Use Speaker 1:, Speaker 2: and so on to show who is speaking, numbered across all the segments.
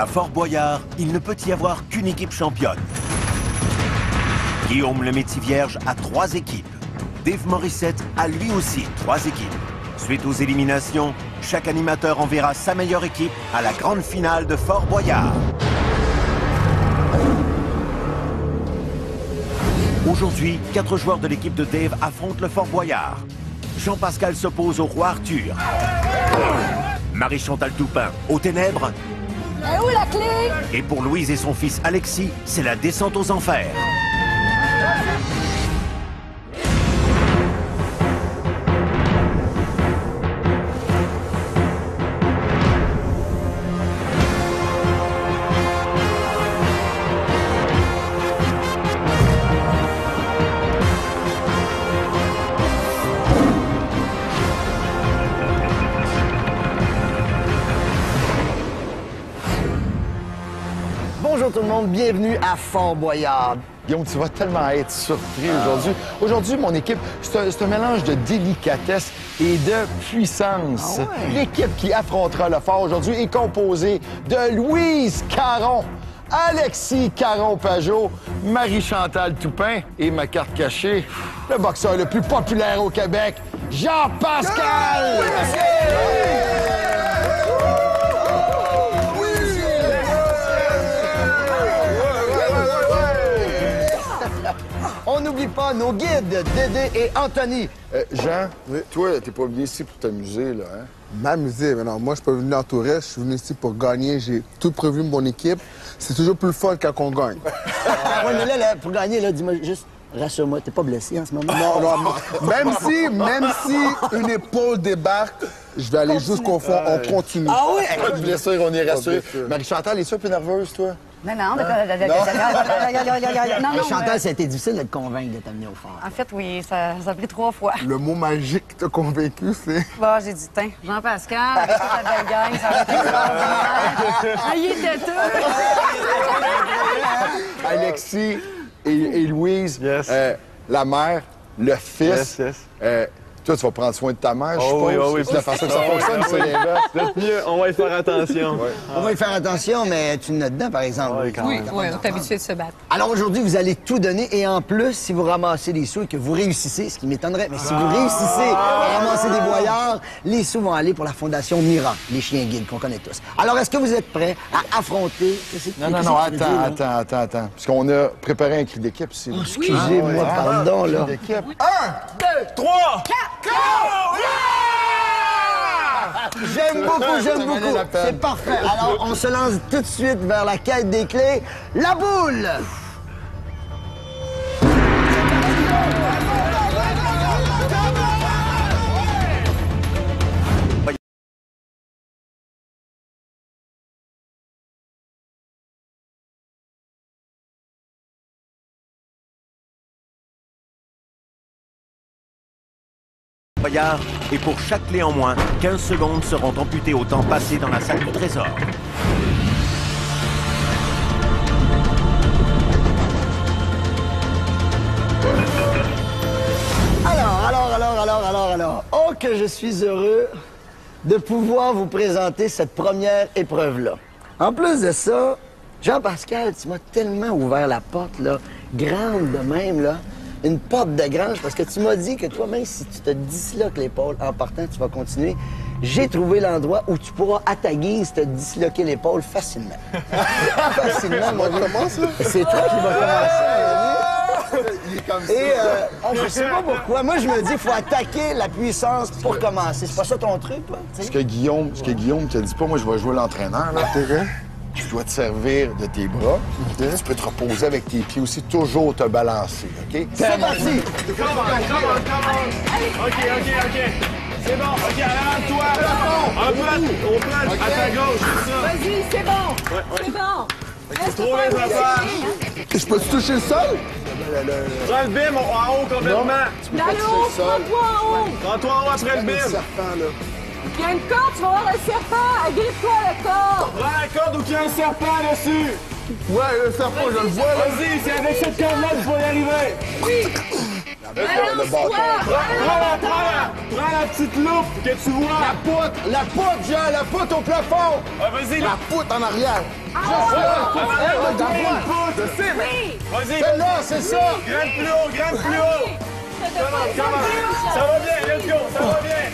Speaker 1: À Fort-Boyard, il ne peut y avoir qu'une équipe championne. Guillaume le Métis-Vierge a 3 équipes. Dave Morissette a lui aussi 3 équipes. Suite aux éliminations, chaque animateur enverra sa meilleure équipe à la grande finale de Fort-Boyard. Aujourd'hui, 4 joueurs de l'équipe de Dave affrontent le Fort-Boyard. Jean-Pascal s'oppose au roi Arthur. Marie-Chantal Toupin aux ténèbres.
Speaker 2: Et où la clé?
Speaker 1: Et pour Louise et son fils Alexis, c'est la descente aux enfers.
Speaker 3: Bonjour tout le monde, bienvenue à Fort-Boyard. Guillaume, tu vas tellement être surpris aujourd'hui. Aujourd'hui, mon équipe, c'est un mélange de délicatesse et de puissance.
Speaker 4: Ah ouais.
Speaker 3: L'équipe qui affrontera le Fort aujourd'hui est composée de Louise Caron, Alexis Caron-Pajot, Marie-Chantal Toupin et ma carte cachée, le boxeur le plus populaire au Québec, Jean-Pascal! On n'oublie pas nos guides, Dédé et Anthony. Jean, toi, t'es pas venu ici pour t'amuser, là, hein?
Speaker 5: M'amuser, mais non, moi, je suis pas venu en touriste, je suis venu ici pour gagner. J'ai tout prévu mon équipe. C'est toujours plus le fun quand on gagne.
Speaker 4: Ouais, mais là, pour gagner, là, dis-moi juste, rassure-moi, t'es pas blessé en ce moment?
Speaker 5: Non, même si une épaule débarque, je vais aller jusqu'au fond, on continue.
Speaker 4: Ah oui?
Speaker 3: Pas de blessure, on est rassuré. Marie-Chantal, es-tu un peu nerveuse, toi?
Speaker 2: Non, non.
Speaker 4: Chantal, ça a été difficile de te convaincre de t'amener au fort.
Speaker 2: En fait, oui, ça a pris 3 fois.
Speaker 5: Le mot magique qui t'a convaincu, c'est...
Speaker 2: Bon, j'ai dit, tiens, Jean-Pascal, avec toute la belle gang, ça va être extraordinaire. Ah, il était tout!
Speaker 3: Alexis et Louise, la mère, le fils. Toi, tu vas prendre soin de ta mère, je suppose.
Speaker 6: Oui.
Speaker 3: C'est la façon que ça fonctionne, c'est l'inverse.
Speaker 6: Peut-être mieux, on va y faire attention.
Speaker 4: On va y faire attention, mais tu notes dedans, par exemple.
Speaker 6: Oui, quand même.
Speaker 2: Oui, on est habitué de se battre.
Speaker 4: Alors aujourd'hui, vous allez tout donner et en plus, si vous ramassez des sous et que vous réussissez, ce qui m'étonnerait, mais si vous réussissez à ramasser des boyards, les sous vont aller pour la Fondation Mira, les chiens guides qu'on connaît tous. Alors, est-ce que vous êtes prêts à affronter...
Speaker 3: Non, attends. Parce qu'on a préparé un cri d'équipe ici.
Speaker 4: Oh, excusez-moi, pardon, là.
Speaker 3: Cri d'équipe.
Speaker 6: 1, 2, 3!
Speaker 4: J'aime beaucoup.
Speaker 3: la peine.
Speaker 4: C'est parfait. Alors, on se lance tout de suite vers la quête des clés. La boule!
Speaker 1: Boyard, et pour chaque clé en moins, 15 secondes seront amputées au temps passé dans la salle du trésor.
Speaker 4: Alors. Oh, que je suis heureux de pouvoir vous présenter cette première épreuve-là. En plus de ça, Jean-Pascal, tu m'as tellement ouvert la porte, là, grande de même, là. Une porte de grange, parce que tu m'as dit que toi, même si tu te disloques l'épaule en partant, tu vas continuer. J'ai trouvé l'endroit où tu pourras, à ta guise, te disloquer l'épaule facilement. Facilement, moi.
Speaker 5: Comment ça?
Speaker 4: C'est toi qui vas commencer.
Speaker 5: Il est comme ça.
Speaker 4: Et je sais pas pourquoi. Moi, je me dis, il faut attaquer la puissance pour commencer. C'est pas ça ton truc, toi? Tu sais?
Speaker 3: Ce que Guillaume te dit pas, moi, je vais jouer l'entraîneur, là. Tu dois te servir de tes bras. Tu peux te reposer avec tes pieds aussi, toujours te balancer, OK?
Speaker 4: C'est parti!
Speaker 6: OK. C'est bon, OK, arrête-toi! On plante, à ta gauche, c'est ça.
Speaker 2: Vas-y, c'est bon! C'est bon!
Speaker 6: C'est trop bien, papa!
Speaker 5: Je peux-tu toucher le sol?
Speaker 6: Prends le bim en haut complètement.
Speaker 2: Dans le haut, prends-toi en haut!
Speaker 6: Prends-toi en haut après le
Speaker 5: Le
Speaker 6: bim.
Speaker 5: serpent, là.
Speaker 2: Il y a une corde, tu vas voir le serpent! Agrippe-toi le corps!
Speaker 6: Prends la corde ou qu'il y a un serpent dessus.
Speaker 5: Ouais, le serpent, je le vois, là.
Speaker 6: Vas-y, c'est avec cette corde-là qu'il faut y arriver.
Speaker 2: Oui!
Speaker 5: Le bâton.
Speaker 6: Prends-la la petite loupe que tu vois.
Speaker 3: La poutre, Jean, la poutre au plafond!
Speaker 6: Ah, vas-y,
Speaker 5: La poutre en arrière.
Speaker 6: Je sais, mais... Vas-y,
Speaker 3: Celle-là, c'est ça!
Speaker 6: grimpe plus haut, grimpe plus haut. Comment? Ça va bien, let's go, ça va bien.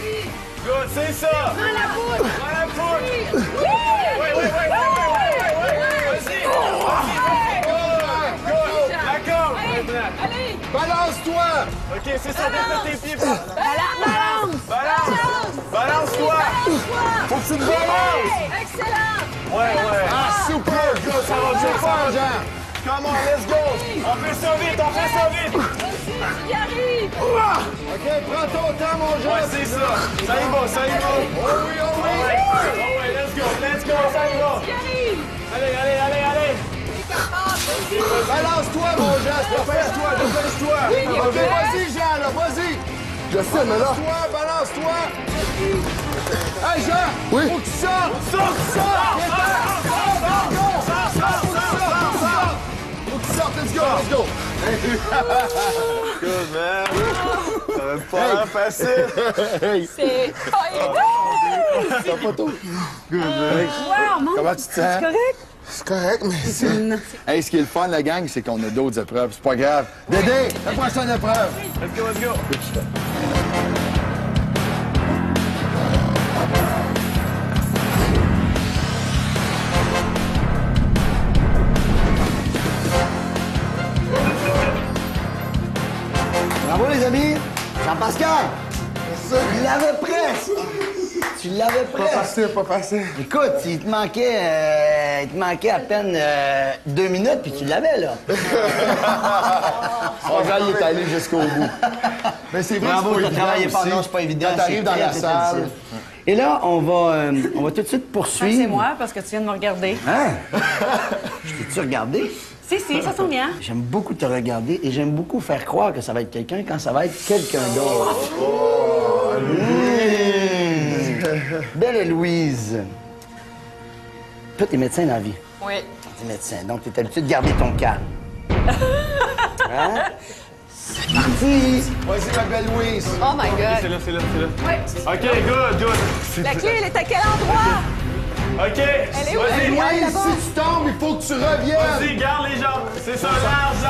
Speaker 6: Good, c'est ça.
Speaker 2: Prends la poudre!
Speaker 6: Prends la poutre.
Speaker 2: Oui!
Speaker 6: Ouais. Vas-y. Good. La corde. Maintenant.
Speaker 2: Allez!
Speaker 3: Balance-toi!
Speaker 6: OK, c'est ça, défais tes pieds. Balance.
Speaker 2: Balance!
Speaker 6: Balance-toi. Faut que tu te balances.
Speaker 2: Excellent!
Speaker 6: Ouais.
Speaker 3: Ah, super! Good, ça va bien faire, Jean!
Speaker 6: Come on, let's go. On fait ça vite.
Speaker 2: Y arrive!
Speaker 3: OK, prends ton temps, mon Jean!
Speaker 6: Ouais, c'est ça. Ça y va.
Speaker 3: Oh oui, oh oui!
Speaker 6: Ouais, let's go, ça y va.
Speaker 2: Y arrive!
Speaker 6: Allez.
Speaker 3: Balance-toi, mon Jean!
Speaker 6: Dépêche-toi.
Speaker 3: OK, vas-y, Jean, là, vas-y!
Speaker 5: Je sais, mais là...
Speaker 3: Balance-toi! Hey, Jean!
Speaker 5: Oui?
Speaker 3: Faut que tu sortes!
Speaker 6: Sors.
Speaker 3: Faut que tu sortes, let's go!
Speaker 6: Good, man. Ça va pas l'air facile.
Speaker 2: C'est...
Speaker 3: T'as pas tout.
Speaker 2: Wow, mon...
Speaker 3: Comment tu te sens?
Speaker 2: correct?
Speaker 5: C'est correct, mais c'est...
Speaker 3: Hey, ce qui est le fun, la gang, c'est qu'on a d'autres épreuves. C'est pas grave. Dédé, la prochaine épreuve!
Speaker 6: Let's go.
Speaker 4: Bravo, les amis! Jean-Pascal! Tu l'avais presque! Tu l'avais presque!
Speaker 5: Pas facile.
Speaker 4: Écoute, il te manquait à peine 2 minutes, puis tu l'avais, là.
Speaker 3: Son gars, il est allé jusqu'au bout. Mais c'est vrai
Speaker 4: Bravo,
Speaker 3: que
Speaker 4: t'as
Speaker 3: c'est
Speaker 4: travaillé
Speaker 3: pas
Speaker 4: pas,
Speaker 3: évident
Speaker 4: non,
Speaker 3: aussi.
Speaker 4: c'est pas évident.
Speaker 3: Quand t'arrives
Speaker 4: c'est
Speaker 3: dans
Speaker 4: très,
Speaker 3: la
Speaker 4: très
Speaker 3: salle...
Speaker 4: difficile. Et là, on va tout de suite poursuivre.
Speaker 2: C'est moi, parce que tu viens de me regarder.
Speaker 4: Hein? Je t'ai-tu regardé?
Speaker 2: Si, ça sent bien.
Speaker 4: J'aime beaucoup te regarder et j'aime beaucoup faire croire que ça va être quelqu'un quand ça va être quelqu'un d'autre. Belle Louise. Toi, t'es médecin dans la vie.
Speaker 2: Oui.
Speaker 4: T'es médecin, donc t'es habitué de garder ton calme. Hein? C'est parti!
Speaker 3: Vas-y, ma belle Louise.
Speaker 2: Oh my God.
Speaker 6: C'est là.
Speaker 2: Ouais.
Speaker 6: OK, good.
Speaker 2: La clé, elle est à quel endroit?
Speaker 6: OK.
Speaker 2: Elle est où? Elle est
Speaker 3: Louise,
Speaker 2: là-bas.
Speaker 3: si tu tombes, il faut que tu reviennes.
Speaker 6: Vas-y, garde les jambes. C'est ça, large.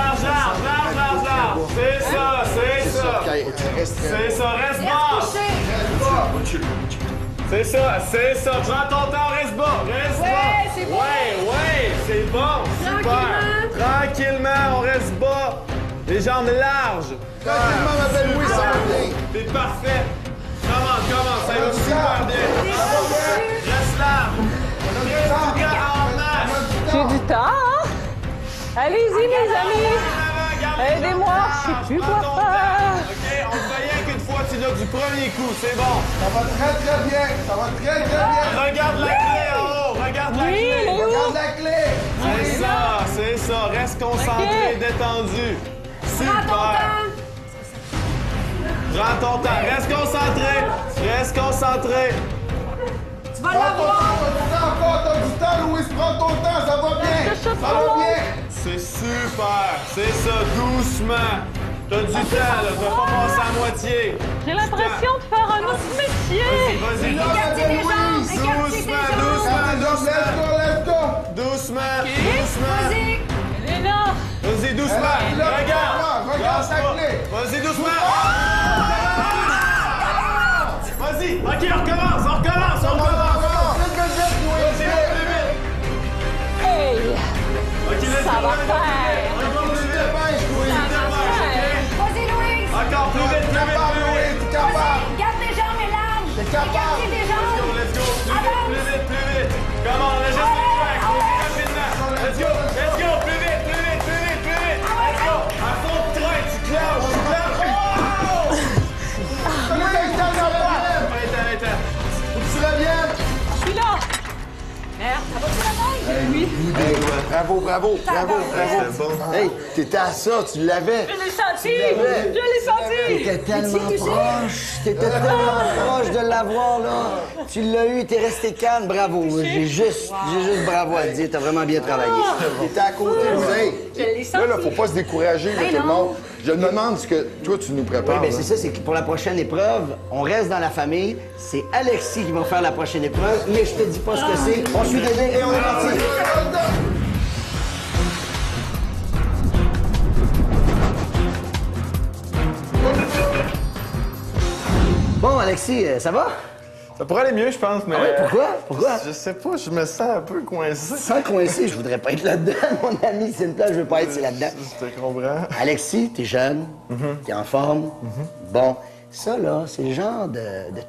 Speaker 6: C'est ça. Reste bas.
Speaker 2: Couché.
Speaker 6: C'est ça. Prends ton temps, reste bas.
Speaker 2: Ouais, c'est bon.
Speaker 6: Ouais, c'est bon. Super. Tranquillement, on reste bas. Les jambes larges.
Speaker 3: Tranquillement, ma belle Louise, ça va bien.
Speaker 6: T'es parfait. Commence. Ça va super bien. Reste large.
Speaker 2: J'ai du temps, hein? Allez-y, les amis. Aidez-moi, je sais plus quoi faire.
Speaker 6: OK, on te fait rien qu'une fois, tu l'as du premier coup, c'est bon.
Speaker 5: Ça va très bien.
Speaker 6: Regarde la clé en haut, regarde la
Speaker 2: Oui,
Speaker 6: clé.
Speaker 2: elle est où?
Speaker 5: Regarde la clé.
Speaker 6: C'est ça. Reste concentré, détendu.
Speaker 2: Prends ton
Speaker 6: Super.
Speaker 2: temps.
Speaker 6: Prends ton temps, reste concentré.
Speaker 2: Tu vas l'avoir.
Speaker 5: T'as du temps, Louise. Prends ton temps, ça va bien. Ça va bien.
Speaker 6: C'est super, c'est ça, doucement. T'as du temps, là, t'as pas passé à moitié.
Speaker 2: J'ai l'impression de faire un autre métier.
Speaker 6: Vas-y,
Speaker 2: Écartez les jambes. Écartez tes jambes.
Speaker 5: Let's go.
Speaker 6: doucement.
Speaker 2: Vas-y. Elle est là.
Speaker 6: Vas-y, doucement. Regarde
Speaker 5: la
Speaker 6: Lâche pas.
Speaker 5: clé.
Speaker 6: Vas-y, doucement. Vas-y. OK, on recommence. Vas-y, plus vite.
Speaker 2: Hey.
Speaker 6: OK, let's
Speaker 2: Ça
Speaker 6: go.
Speaker 2: va faire. Vas-y, Louise.
Speaker 6: Encore plus vite.
Speaker 2: Garde tes jambes et larges. Écartez tes jambes.
Speaker 6: Let's go. Plus vite. Come on, let's just track. Rapidement. Let's go. Plus vite. Let's go. À fond de train, tu clenches. Arrête.
Speaker 3: Faut que tu reviennes.
Speaker 2: Je suis là. Merde, ça va-tu la main? Oui.
Speaker 3: Bravo. Hey, t'étais à ça, tu l'avais.
Speaker 2: Je l'ai senti.
Speaker 4: T'étais tellement proche de l'avoir, là. Tu l'as eu, t'es resté calme, bravo. J'ai juste bravo à te dire, t'as vraiment bien travaillé.
Speaker 3: T'étais à côté, vous. Hey,
Speaker 2: Je l'ai senti.
Speaker 3: là, faut pas se décourager, là,
Speaker 2: Hey,
Speaker 3: tout le
Speaker 2: non.
Speaker 3: monde. Je me demande ce que toi, tu nous
Speaker 4: Oui,
Speaker 3: prépares.
Speaker 4: bien
Speaker 3: là.
Speaker 4: c'est ça, c'est que pour la prochaine épreuve, on reste dans la famille. C'est Alexis qui va faire la prochaine épreuve, mais je te dis pas ce que c'est. On suit Dédé et on est parti. Bon, Alexis, ça va?
Speaker 7: Ça pourrait aller mieux, je pense, mais...
Speaker 4: Ah oui, pourquoi? Pourquoi?
Speaker 7: Je sais pas, je me sens un peu coincé.
Speaker 4: Sans coincer, je voudrais pas être là-dedans, mon ami. C'est une place, je veux pas être, c'est là-dedans.
Speaker 7: Je te comprends.
Speaker 4: Alexis, t'es jeune, t'es en forme. Bon, ça, là, c'est le genre de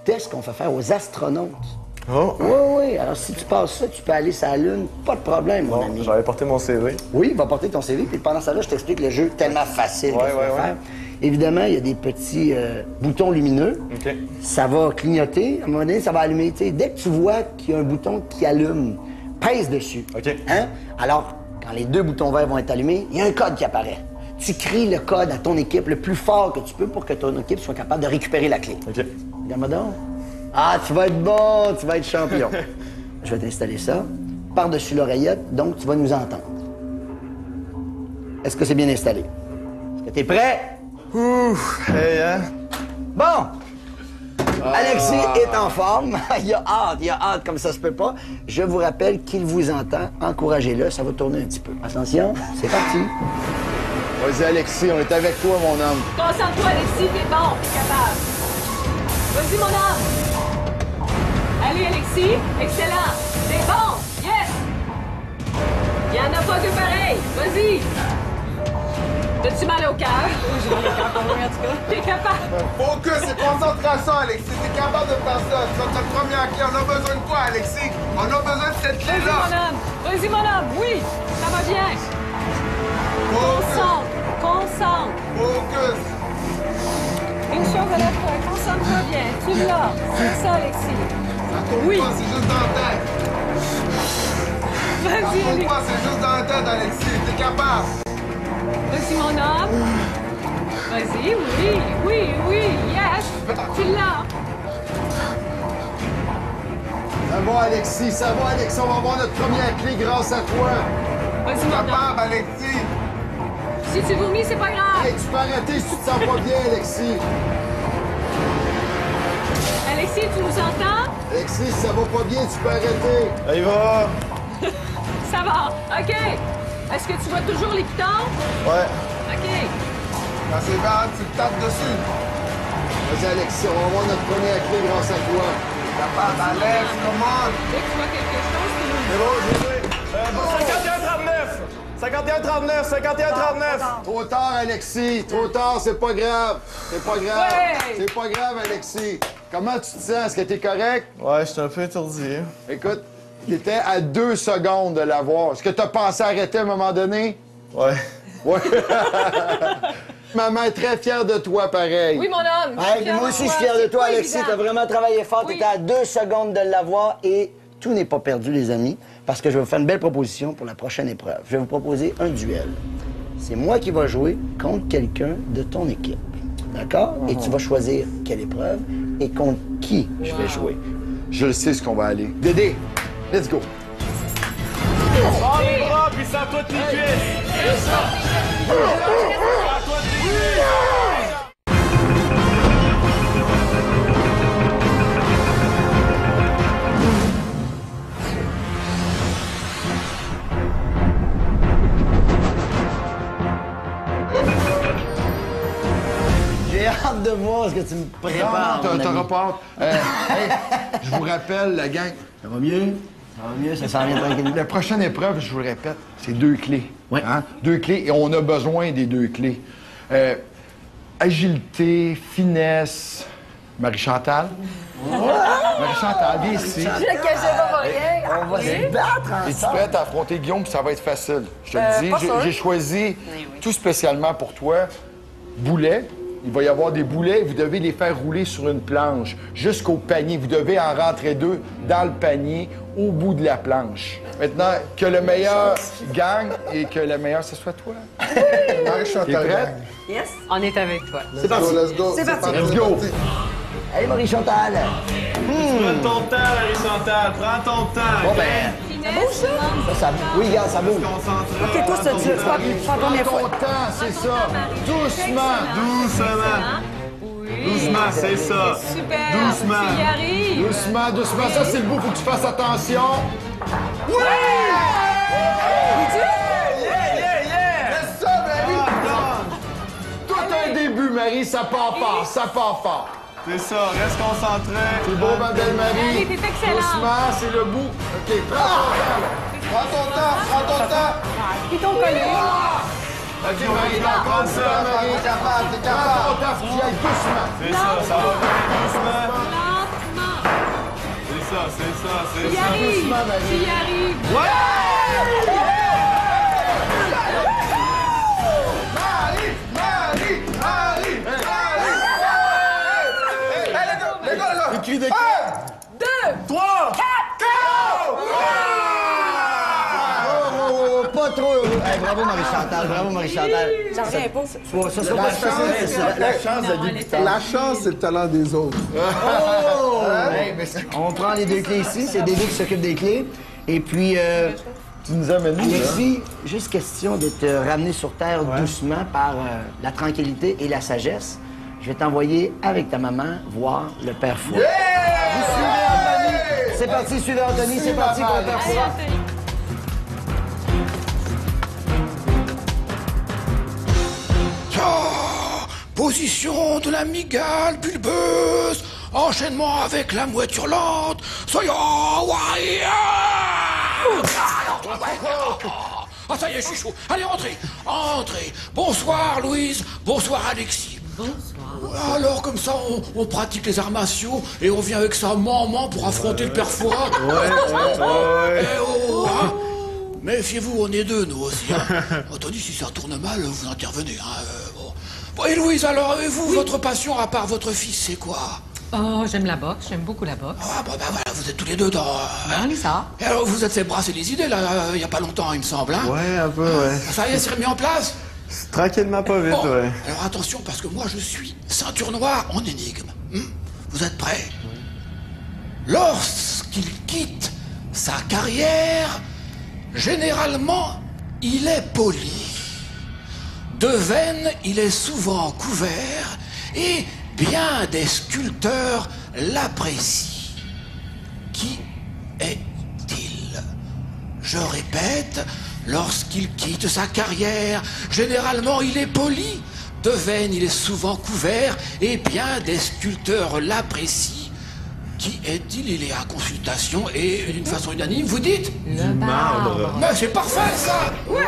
Speaker 4: test qu'on fait faire aux astronautes.
Speaker 7: Oh,
Speaker 4: Oui, oui. Alors, si tu passes ça, tu peux aller sur la Lune, pas de problème, mon ami.
Speaker 7: j'avais porté mon CV.
Speaker 4: Oui, va porter ton CV, puis pendant ça, là, je t'explique le jeu tellement facile que tu vas faire. Évidemment, il y a des petits boutons lumineux.
Speaker 7: OK.
Speaker 4: Ça va clignoter. À un moment donné, ça va allumer. Tu sais, dès que tu vois qu'il y a un bouton qui allume, pèse dessus.
Speaker 7: OK.
Speaker 4: Hein? Alors, quand les deux boutons verts vont être allumés, il y a un code qui apparaît. Tu cries le code à ton équipe le plus fort que tu peux pour que ton équipe soit capable de récupérer la clé.
Speaker 7: OK.
Speaker 4: Regarde-moi donc. Ah, tu vas être bon, tu vas être champion. Je vais t'installer ça par-dessus l'oreillette, donc tu vas nous entendre. Est-ce que c'est bien installé? Est-ce que t'es prêt?
Speaker 7: Ouf, hey, hein?
Speaker 4: Bon! Alexis est en forme. Il a hâte, comme ça se peut pas. Je vous rappelle qu'il vous entend. Encouragez-le, ça va tourner un petit peu. Attention, c'est parti.
Speaker 3: Vas-y, Alexis, on est avec toi, mon homme.
Speaker 2: Concentre-toi, Alexis, t'es bon, t'es capable. Vas-y, mon homme. Allez, Alexis, excellent. T'es bon, yes. Il y en a pas deux pareils. Vas-y. T'as-tu mal au cœur? J'ai mal au cœur pour moi, en tout cas. T'es capable.
Speaker 5: Focus et concentration, Alexis. T'es capable de faire ça. C'est notre première clé. On a besoin de quoi, Alexis? On a besoin de cette
Speaker 2: Vas-y,
Speaker 5: clé-là.
Speaker 2: mon homme. Vas-y, mon homme. Oui, ça va bien. Concentre. Concentre.
Speaker 5: Focus.
Speaker 2: Une chose à la fois. Concentre-toi bien. Tu l'as. C'est ça, Alexis.
Speaker 5: Ça tourne
Speaker 2: Oui.
Speaker 5: pas, c'est juste dans la tête. Ça
Speaker 2: Vas-y,
Speaker 5: tourne
Speaker 2: Alexis.
Speaker 5: pas, c'est juste dans la tête, Alexis. T'es capable.
Speaker 2: Vas-y, mon homme. Vas-y, oui, yes. Tu l'as.
Speaker 3: Ça va, Alexis, ça va, Alexis. On va avoir notre première clé grâce à toi.
Speaker 2: Vas-y, mon homme.
Speaker 5: Capable, Alexis.
Speaker 2: Si tu vomis, c'est pas grave.
Speaker 3: Hey, tu peux arrêter si tu te sens pas bien, Alexis.
Speaker 2: Alexis, tu nous entends?
Speaker 3: Alexis, si ça va pas bien, tu peux arrêter.
Speaker 7: Là, il va.
Speaker 2: Ça va. OK. Est-ce que tu vois toujours les pitons?
Speaker 7: Ouais.
Speaker 2: OK.
Speaker 5: Quand c'est vert, tu le tapes dessus.
Speaker 3: Vas-y, Alexis, on va avoir notre première clé grâce à toi.
Speaker 5: Capable, Alex, come on.
Speaker 2: Dès que tu vois quelque chose, tu nous
Speaker 7: C'est bon, je vais. 51-39. 51-39.
Speaker 3: Trop tard, Alexis. Trop tard, c'est pas grave. C'est pas grave.
Speaker 2: Ouais.
Speaker 3: C'est pas grave, Alexis. Comment tu te sens? Est-ce que t'es correct?
Speaker 7: Ouais, je suis un peu étourdi.
Speaker 3: Écoute, t'étais à 2 secondes de l'avoir. Est-ce que t'as pensé arrêter à un moment donné?
Speaker 7: Ouais.
Speaker 3: Ouais. Maman est très fière de toi, pareil.
Speaker 2: Oui, mon homme.
Speaker 4: Hey, puis moi aussi, je suis fier de toi, Alexis. T'as vraiment travaillé fort.
Speaker 2: Oui.
Speaker 4: T'étais à 2 secondes de l'avoir et tout n'est pas perdu, les amis, parce que je vais vous faire une belle proposition pour la prochaine épreuve. Je vais vous proposer un duel. C'est moi qui vais jouer contre quelqu'un de ton équipe. D'accord? Et tu vas choisir quelle épreuve et contre qui je vais jouer.
Speaker 3: Je le sais ce qu'on va aller. Dédé, let's go.
Speaker 6: Prends les bras, puis sens-toi tes cuisses. Sens-toi tes cuisses.
Speaker 4: J'ai hâte de voir ce que tu me prépares, mon ami.
Speaker 3: T'auras pas hâte. Hey, je vous rappelle, la gang,
Speaker 4: Ça va mieux? Ça va mieux? Ça s'en vient tranquillement?
Speaker 3: la prochaine épreuve, je vous le répète, c'est 2 clés.
Speaker 4: Ouais.
Speaker 3: Hein? 2 clés, et on a besoin des 2 clés. Agilité, finesse. Marie-Chantal? Marie-Chantal, viens ici.
Speaker 2: Je le cachais pas pour rien.
Speaker 4: On va se battre
Speaker 3: Es-tu
Speaker 4: ensemble.
Speaker 3: prête à affronter Guillaume, puis ça va être facile? Je te le dis, j'ai choisi tout spécialement pour toi, boulet. Il va y avoir des boulets, vous devez les faire rouler sur une planche jusqu'au panier. Vous devez en rentrer 2 dans le panier, au bout de la planche. Maintenant, que le meilleur gagne et que le meilleur, ce soit toi.
Speaker 5: Marie-Chantal.
Speaker 3: T'es prête?
Speaker 2: Yes. On est avec toi.
Speaker 4: C'est parti.
Speaker 5: Let's go.
Speaker 2: C'est parti.
Speaker 3: Let's go.
Speaker 4: Allez, Marie-Chantal.
Speaker 6: Prends ton temps, Marie-Chantal. Prends ton temps.
Speaker 4: Bon,
Speaker 6: OK?
Speaker 4: ben,
Speaker 2: finesse.
Speaker 4: Oui, regarde, ça bouge.
Speaker 8: OK, toi, tu fais la première
Speaker 3: Prends ton
Speaker 8: fois.
Speaker 3: temps, c'est ça. Doucement.
Speaker 7: Doucement.
Speaker 2: Oui.
Speaker 7: Doucement, c'est ça.
Speaker 2: Super.
Speaker 7: Doucement.
Speaker 2: Tu y arrives.
Speaker 3: Doucement, doucement. Ça, c'est le bout. Faut que tu fasses attention. Oui!
Speaker 5: C'est ça, Marie!
Speaker 3: Tout un début, Marie. Ça part fort. Ça part fort.
Speaker 7: C'est ça, reste concentré.
Speaker 3: C'est beau, ma belle Marie.
Speaker 2: Marie, t'es excellente.
Speaker 3: Doucement, c'est le bout. OK, prends ton temps, là.
Speaker 5: Prends ton temps, prends ton temps!
Speaker 8: Ils t'ont collé.
Speaker 3: OK, Marie, prends ça, Marie.
Speaker 5: T'es capable, t'es
Speaker 3: Prends
Speaker 5: capable!
Speaker 3: ton temps, faut que tu y ailles doucement.
Speaker 7: C'est ça va bien, doucement.
Speaker 2: Lentement.
Speaker 7: C'est ça, c'est ça, c'est
Speaker 2: Tu y
Speaker 7: ça.
Speaker 2: arrives.
Speaker 3: Doucement, Marie.
Speaker 2: Tu y arrives.
Speaker 5: Marie! Marie! Marie! Marie! Les gars, les gars!
Speaker 3: Les cris de
Speaker 7: 3!
Speaker 4: Oh, pas trop heureux. Hey, bravo, Marie-Chantal. Bravo, Marie-Chantal.
Speaker 8: J'en reviens pas.
Speaker 4: Ça sera pas facile, ça.
Speaker 3: La chance de débutant.
Speaker 5: La chance, c'est le talent des autres.
Speaker 4: Oh! Hey, mais on prend les deux clés ici. C'est Dédé qui s'occupe des clés. Et puis,
Speaker 3: Tu nous amènes où, là?
Speaker 4: Alexis, juste question de te ramener sur terre doucement par la tranquillité et la sagesse. Je vais t'envoyer avec ta maman voir le père Fouet. Vous suivez Anthony. C'est parti, suivez Anthony. C'est parti pour le père
Speaker 2: Allez,
Speaker 4: Fouet.
Speaker 2: Anthony.
Speaker 9: Position de la mygale bulbeuse, enchaînement avec la mouette hurlante, soyons... Ah, ça y est, je suis chaud. Allez, entrez, entrez. Bonsoir, Louise. Bonsoir, Alexis. Bonsoir. Alors, comme ça, on pratique les arts martiaux et on vient avec sa maman pour affronter le père Fouras.
Speaker 7: Ouais.
Speaker 9: Eh oh, hein. Méfiez-vous, on est deux, nous aussi. Hein. Anthony, si ça tourne mal, vous intervenez. Hein. Bon, et Louise, alors, et vous, votre passion, à part votre fils, c'est quoi?
Speaker 10: Oh, j'aime la boxe, j'aime beaucoup la boxe.
Speaker 9: Ah, bah voilà, vous êtes tous les deux dans...
Speaker 10: Ah, ça.
Speaker 9: Et alors, vous êtes fait brasser les idées, là, il y a pas longtemps, il me semble, hein?
Speaker 7: Ouais, un peu, ouais.
Speaker 9: Ça y est, c'est remis en place?
Speaker 7: Tranquillement, pas vite,
Speaker 9: Bon,
Speaker 7: ouais.
Speaker 9: alors attention, parce que moi, je suis ceinture noire en énigme. Vous êtes prêts? Lorsqu'il quitte sa carrière, généralement, il est poli. De veine, il est souvent couvert et bien des sculpteurs l'apprécient. Qui est-il? Je répète, lorsqu'il quitte sa carrière, généralement il est poli. De veine, il est souvent couvert et bien des sculpteurs l'apprécient. Qui est-il? Il est à consultation et d'une façon unanime, vous dites?
Speaker 10: Le marbre.
Speaker 9: Mais c'est parfait, ça! Ouais!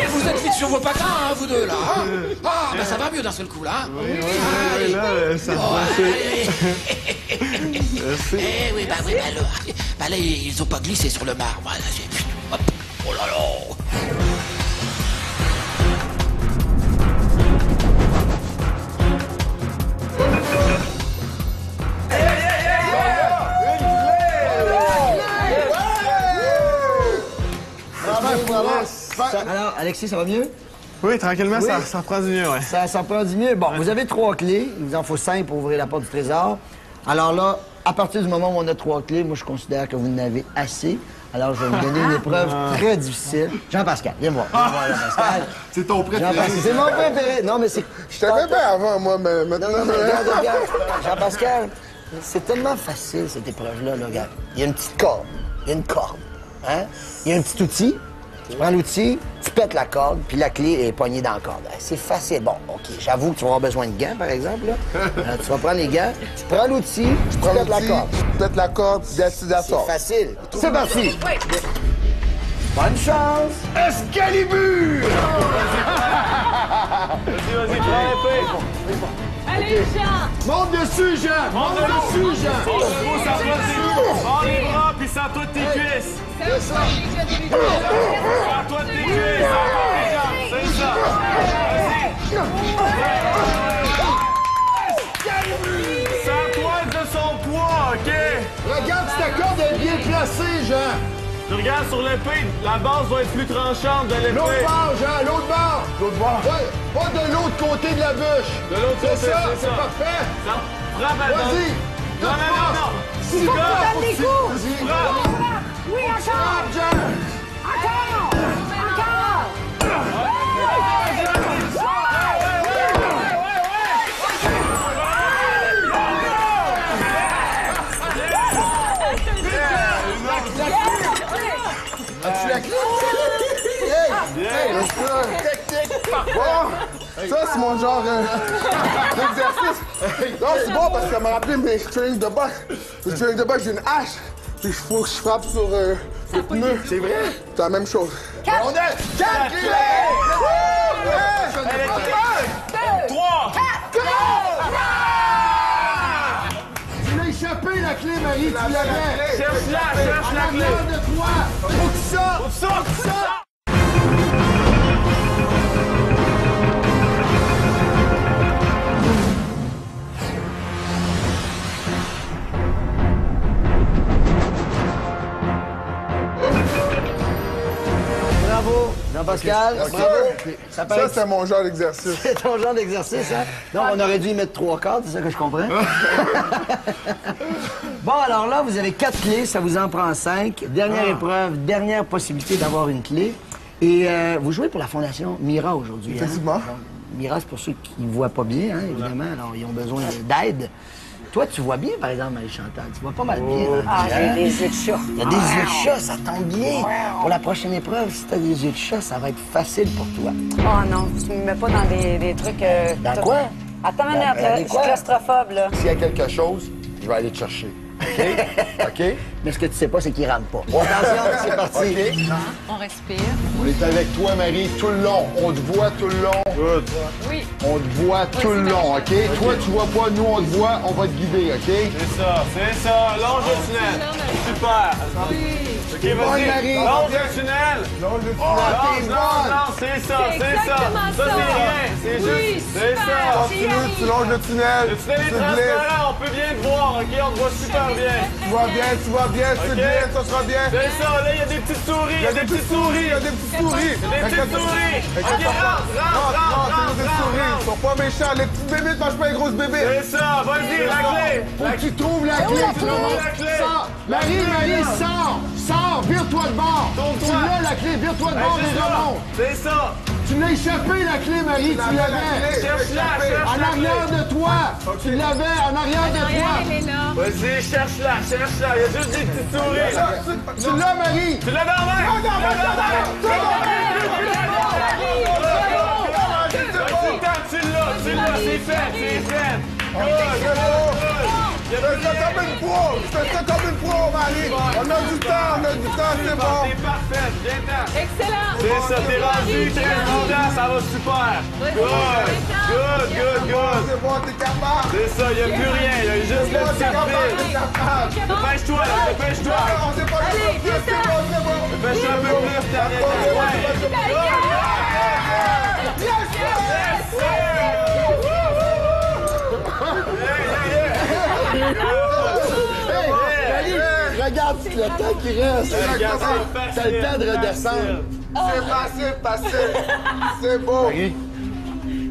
Speaker 9: Vous êtes vite sur vos patins, hein, vous deux, là, hein? Ah, ben ça va mieux d'un seul coup, là, hein?
Speaker 7: Oui, là, ça
Speaker 9: Oh,
Speaker 7: me
Speaker 9: allez.
Speaker 7: Merci.
Speaker 9: Eh oui, bah là, ils ont pas glissé sur le marbre. Là, hop. Oh là là!
Speaker 4: Alors, Alexis, ça va mieux?
Speaker 7: Oui, tranquillement,
Speaker 4: Oui.
Speaker 7: ça reprend du mieux, ouais.
Speaker 4: Ça prend du mieux. Bon, vous avez 3 clés. Il vous en faut 5 pour ouvrir la porte du trésor. Alors là, à partir du moment où on a 3 clés, moi, je considère que vous en avez assez. Alors, je vais vous donner une épreuve très difficile. Jean-Pascal, viens me voir. Viens me voir, Jean-Pascal.
Speaker 3: C'est ton préféré.
Speaker 4: Jean-Pascal, c'est mon préféré. Non, mais c'est...
Speaker 5: Je t'avais bien avant, moi, mais maintenant...
Speaker 4: Non, mais regarde. Jean-Pascal, c'est tellement facile, cette épreuve-là, là, regarde. Il y a une petite corde. Il y a une corde. Hein? Il y a un petit outil. Tu prends l'outil, tu pètes la corde, puis la clé est poignée dans la corde. C'est facile. Bon, OK, j'avoue que tu vas avoir besoin de gants, par exemple. Là. Tu vas prendre les gants, tu prends l'outil, tu pètes la corde.
Speaker 5: Peut-être la corde,
Speaker 4: C'est
Speaker 5: d'accord.
Speaker 4: facile. C'est parti. Bonne chance.
Speaker 3: Excalibur!
Speaker 7: Vas-y, prends l'épée.
Speaker 2: Allez, Jean.
Speaker 3: Monte dessus, Jean! Monte dessus, Jean!
Speaker 7: On se pousse à toi, prends les bras, puis sens-toi de tes cuisses.
Speaker 2: Serre-toi les cuisses.
Speaker 7: Sens-toi de tes cuisses, sens-toi tes jambes, c'est ça. Vas-y. Sens-toi de son poids, OK?
Speaker 3: Regarde si ta corde est bien placée, Jean!
Speaker 7: Tu regardes sur l'épée, la base va être plus tranchante de l'épée.
Speaker 3: L'autre bord, Jean, l'autre bord!
Speaker 7: L'autre bord.
Speaker 3: Ouais, pas de l'autre côté de la bûche!
Speaker 7: De l'autre côté,
Speaker 3: C'est ça,
Speaker 7: c'est
Speaker 3: c'est
Speaker 7: ça.
Speaker 3: parfait!
Speaker 7: Ça, frappe à
Speaker 3: Vas-y!
Speaker 7: Non, non, non, non.
Speaker 3: Si
Speaker 7: Tu
Speaker 3: fort,
Speaker 7: gars,
Speaker 8: donne des coups.
Speaker 3: Vas-y!
Speaker 7: frappe.
Speaker 8: Oui, encore! Encore! Encore!
Speaker 3: As-tu la clé? Hey! Technique,
Speaker 5: Bon, ça, c'est mon genre d'exercice. Non, c'est bon parce que ça m'a rappelé mes trainings de boxe. Les trainings de boxe, j'ai une hache. Puis il faut que je frappe sur le pneu.
Speaker 3: C'est vrai?
Speaker 5: C'est la même chose.
Speaker 3: On est 4 clés!
Speaker 6: 3!
Speaker 3: Tu l'as échappé, la clé, Marie, tu l'avais!
Speaker 6: Cherche la clé!
Speaker 3: De toi! Faut que ça!
Speaker 6: Faut ça!
Speaker 4: Bravo, Jean-Pascal.
Speaker 5: Merci.
Speaker 4: Bravo. Ça paraît
Speaker 5: Ça,
Speaker 4: que
Speaker 5: c'est mon genre d'exercice.
Speaker 4: c'est ton genre d'exercice, hein? Donc, on aurait dû y mettre 3 quarts, c'est ça que je comprends? Bon, alors là, vous avez 4 clés, ça vous en prend 5. Dernière épreuve, dernière possibilité d'avoir une clé. Et vous jouez pour la Fondation Mira aujourd'hui.
Speaker 5: Effectivement.
Speaker 4: Hein? Donc, Mira, c'est pour ceux qui ne voient pas bien, hein, évidemment. Alors, ils ont besoin d'aide. Toi, tu vois bien, par exemple, Marie-Chantal. Tu vois pas mal bien. Hein?
Speaker 8: Ah, j'ai des yeux de chat.
Speaker 4: T'as des yeux de chat, ça tombe bien. Pour la prochaine épreuve, si t'as des yeux de chat, ça va être facile pour toi.
Speaker 8: Oh non, tu me mets pas dans des trucs...
Speaker 4: Dans
Speaker 8: tout-
Speaker 4: quoi?
Speaker 8: Attends une minute, là. Je suis
Speaker 4: quoi?
Speaker 8: claustrophobe, là.
Speaker 3: S'il y a quelque chose, je vais aller te chercher. OK? OK?
Speaker 4: Mais ce que tu sais pas, c'est qu'il rentre pas. Attention, c'est parti.
Speaker 3: OK?
Speaker 10: On respire.
Speaker 3: On est avec toi, Marie, tout le long. On te voit tout le long.
Speaker 10: Oui.
Speaker 3: On te voit tout le long, OK? Toi, tu vois pas, nous, on te voit, on va te guider, OK?
Speaker 6: C'est ça. Longe le tunnel. Super. OK,
Speaker 3: bonne, Marie.
Speaker 6: vas-y. Longe le tunnel.
Speaker 5: Non, le
Speaker 6: Non, c'est ça.
Speaker 2: exactement
Speaker 6: Ça,
Speaker 2: ça.
Speaker 6: c'est rien. C'est
Speaker 2: Oui,
Speaker 6: juste. C'est
Speaker 2: super.
Speaker 6: ça.
Speaker 5: Continue, tu longes le tunnel.
Speaker 6: Le tunnel est
Speaker 5: Tu glisses.
Speaker 6: transparent. On peut bien te voir. OK, on te voit super bien.
Speaker 5: Tu vas bien, c'est
Speaker 6: OK.
Speaker 5: bien, ça sera bien.
Speaker 6: C'est ça. Là, il y a des petites souris.
Speaker 5: Il y a des petites souris, il y a des petites souris.
Speaker 6: Des petites souris. OK, rentre.
Speaker 5: Non, c'est des souris. Ils sont pas méchants. Les petits bébés ne mangent pas les grosses bébés.
Speaker 6: C'est ça. Vas-y, la clé.
Speaker 3: Faut que tu trouves la clé.
Speaker 6: Tu trouves la clé.
Speaker 3: Sors! Marie, sors! Sors! Vire-toi de bord!
Speaker 6: Tourne-toi.
Speaker 3: Tu l'as, la clé! Vire-toi de bord,
Speaker 6: C'est
Speaker 3: déjà
Speaker 6: ça.
Speaker 3: non!
Speaker 6: C'est ça.
Speaker 3: Tu l'as échappé, la clé, Marie! Tu l'avais!
Speaker 6: Cherche-la.
Speaker 3: En arrière de toi! Tu l'avais en arrière de toi!
Speaker 6: Vas-y, cherche-la. Il y a juste des petites souris.
Speaker 3: Tu l'as, Marie!
Speaker 6: Tu l'as dans la main. Tu l'as, c'est fait.
Speaker 5: Je fais ça comme une pro, Marie. On a du temps, c'est bon.
Speaker 6: C'est parfait, viens-t'en.
Speaker 2: Excellent.
Speaker 6: C'est ça, t'es rendu très content, ça va super. Good.
Speaker 5: C'est bon, t'es capable.
Speaker 6: C'est ça, il n'y a plus rien, il y a juste le petit fil. Dépêche-toi, dépêche-toi.
Speaker 5: On sait pas
Speaker 2: Allez,
Speaker 5: c'est bon.
Speaker 6: Dépêche-toi un peu plus, t'as
Speaker 3: Marie, regarde le temps qui reste! T'as le temps de redescendre!
Speaker 5: C'est facile. C'est beau.
Speaker 3: Marie,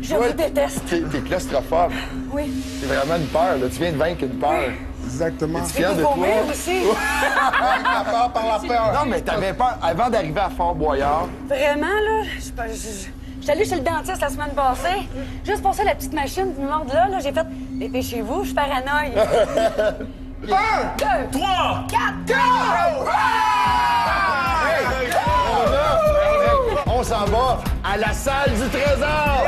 Speaker 8: Je vous déteste.
Speaker 3: t'es claustrophobe.
Speaker 8: Oui.
Speaker 3: C'est vraiment une peur, là. Tu viens de vaincre une peur.
Speaker 5: Exactement.
Speaker 3: Es-tu fier de
Speaker 8: Vous
Speaker 3: toi?
Speaker 8: vomir aussi.
Speaker 5: La peur par la peur.
Speaker 3: Non, mais t'avais peur avant d'arriver à Fort-Boyard.
Speaker 8: Vraiment, là, j'étais allée chez le dentiste la semaine passée. Juste pour ça, la petite machine qui me mord là, j'ai fait « Dépêchez-vous, je suis paranoïe. »
Speaker 5: 1,
Speaker 8: 2,
Speaker 6: 3,
Speaker 8: 4,
Speaker 3: On s'en va à la salle du trésor!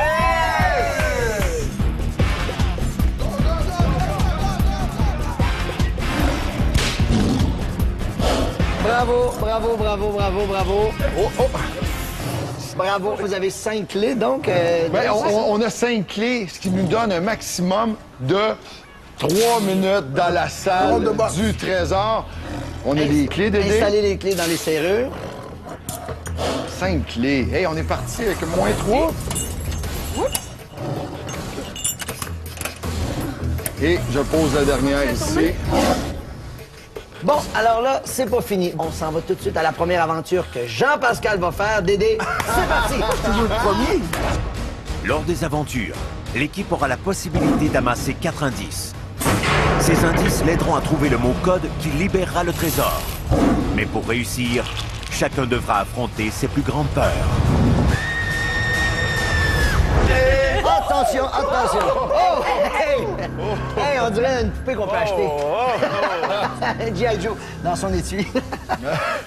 Speaker 4: Bravo. Bravo, vous avez 5 clés, donc...
Speaker 3: Ben, on a 5 clés, ce qui nous donne un maximum de 3 minutes dans la salle du trésor. On a des clés, Dédé?
Speaker 4: Installez les clés dans les serrures.
Speaker 3: 5 clés. Hey, on est parti avec moins 3. Et je pose la dernière ici.
Speaker 4: Bon, alors là, c'est pas fini. On s'en va tout de suite à la première aventure que Jean-Pascal va faire. Dédé, c'est parti. Toujours le premier.
Speaker 1: Lors des aventures, l'équipe aura la possibilité d'amasser 4 indices. Ces indices l'aideront à trouver le mot code qui libérera le trésor. Mais pour réussir, chacun devra affronter ses plus grandes peurs.
Speaker 4: Attention, attention! Oh! Hey! Hey, on dirait une poupée qu'on peut acheter. G.I. Joe, dans son étui.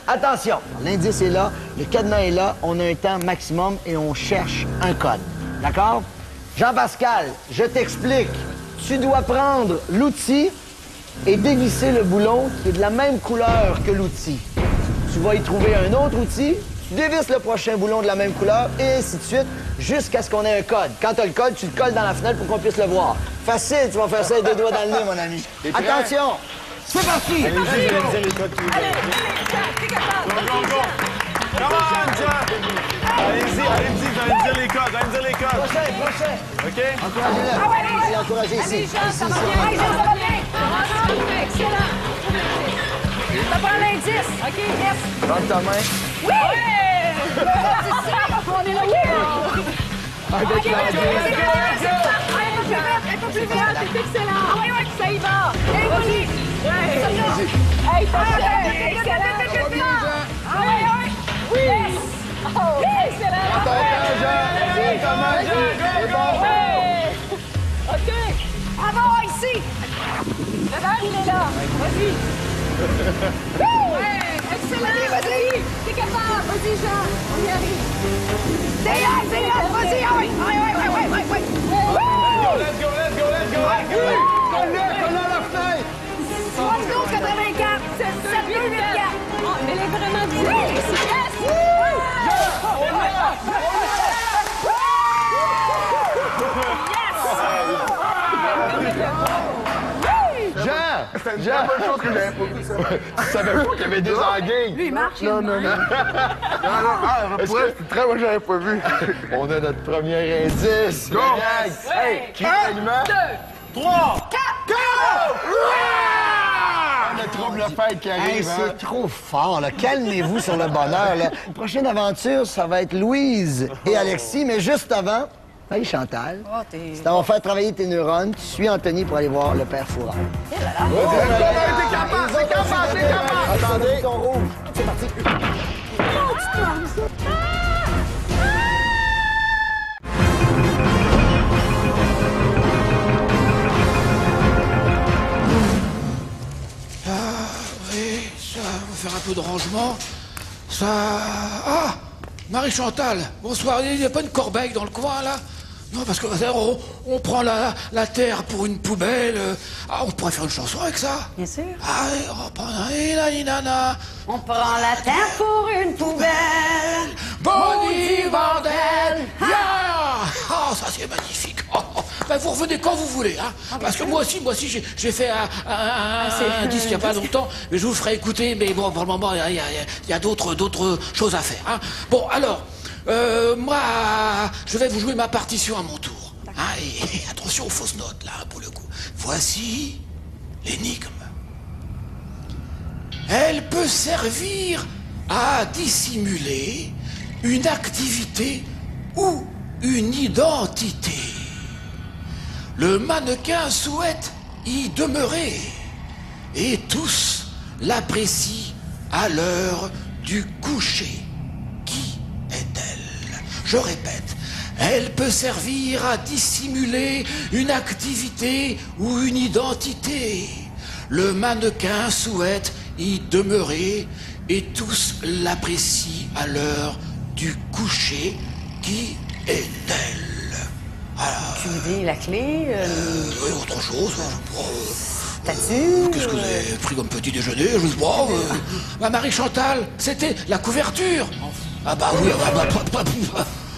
Speaker 4: Attention, l'indice est là, le cadenas est là, on a un temps maximum et on cherche un code. D'accord? Jean-Pascal, je t'explique. Tu dois prendre l'outil et dévisser le boulon qui est de la même couleur que l'outil. Tu vas y trouver un autre outil, tu dévisses le prochain boulon de la même couleur et ainsi de suite jusqu'à ce qu'on ait un code. Quand tu as le code, tu le colles dans la fenêtre pour qu'on puisse le voir. Facile, tu vas faire ça avec 2 doigts dans le nez, mon ami. Attention! C'est parti!
Speaker 6: Allez, t'es capable! Go! Come on, Jack! Allez-y, vous allez me dire les codes,
Speaker 4: Prochain!
Speaker 6: OK?
Speaker 4: Encouragez-le!
Speaker 8: Ah ouais.
Speaker 4: Encouragez ici.
Speaker 8: Allez, Jean, ça va bien! Hey, Jean, ça va bien! Excellent! Ça prend l'indice! OK, yes!
Speaker 4: Prends ta main.
Speaker 8: Oui! C'est ça! On est là!
Speaker 4: Avec la
Speaker 8: Un peu plus vite! C'est excellent! Ah oui, ça y va! Hey, vas-y! Hey, excellent! Ah oui! Oui! Oh, excellent! OK! Bravo, ici! Le verre, il est là! Vas-y! Ouais! Excellent! Vas-y! T'es capable! Vas-y, Jean! On y arrive! T'es là! Vas-y! Ah oui!
Speaker 6: Let's go!
Speaker 4: Colle à la fenêtre!
Speaker 8: 84! 7, 8, 4! Oh, mais elle est vraiment bien!
Speaker 3: Jean!
Speaker 5: C'est la bonne chose que j'avais pas vu, ça.
Speaker 3: Tu savais pas qu'il y avait des anguilles?
Speaker 8: Lui, il marche!
Speaker 5: Non. C'est très bon que j'avais pas vu.
Speaker 3: On a notre premier indice.
Speaker 5: Go!
Speaker 3: Hey, qui aliment?
Speaker 6: 2, 3, 4!
Speaker 3: On a Trouble le Fête qui
Speaker 4: Hey,
Speaker 3: arrive, hein?
Speaker 4: c'est trop fort, là. Calmez-vous sur le bonheur, là. La prochaine aventure, ça va être Louise et Alexis, mais juste avant, Marie-Chantal, on va faire travailler tes neurones. Tu suis Anthony pour aller voir le père Fourard.
Speaker 5: T'es capable!
Speaker 4: Attendez. Ton rouge. C'est parti.
Speaker 9: Oui, ça va faire un peu de rangement. Ça... Ah! Marie-Chantal, bonsoir. Il n'y a pas une corbeille dans le coin, là? Non, parce que on prend la terre pour une poubelle. Ah, on pourrait faire une chanson avec ça.
Speaker 8: Bien sûr.
Speaker 9: Ah, on prend... Nana.
Speaker 8: On prend la terre pour une poubelle.
Speaker 9: Bonnie Vandel. Yeah! Oh, ça c'est magnifique. Ben, vous revenez quand vous voulez, hein. Parce que moi aussi, j'ai fait un disque il n'y a pas longtemps, mais je vous ferai écouter, mais bon, pour le moment, il y a d'autres choses à faire, hein. Bon, alors, moi, je vais vous jouer ma partition à mon tour. Hein, et attention aux fausses notes, là, pour le coup. Voici l'énigme. Elle peut servir à dissimuler une activité ou une identité. Le mannequin souhaite y demeurer et tous l'apprécient à l'heure du coucher. Qui est-elle? Je répète, elle peut servir à dissimuler une activité ou une identité. Le mannequin souhaite y demeurer et tous l'apprécient à l'heure du coucher. Qui est-elle?
Speaker 8: Aucune idée, la clé?
Speaker 9: Oui, autre chose.
Speaker 8: Statue?
Speaker 9: Qu'est-ce que vous avez pris comme petit déjeuner? Je sais pas. Ma Marie-Chantal, c'était la couverture. Ah bah oui,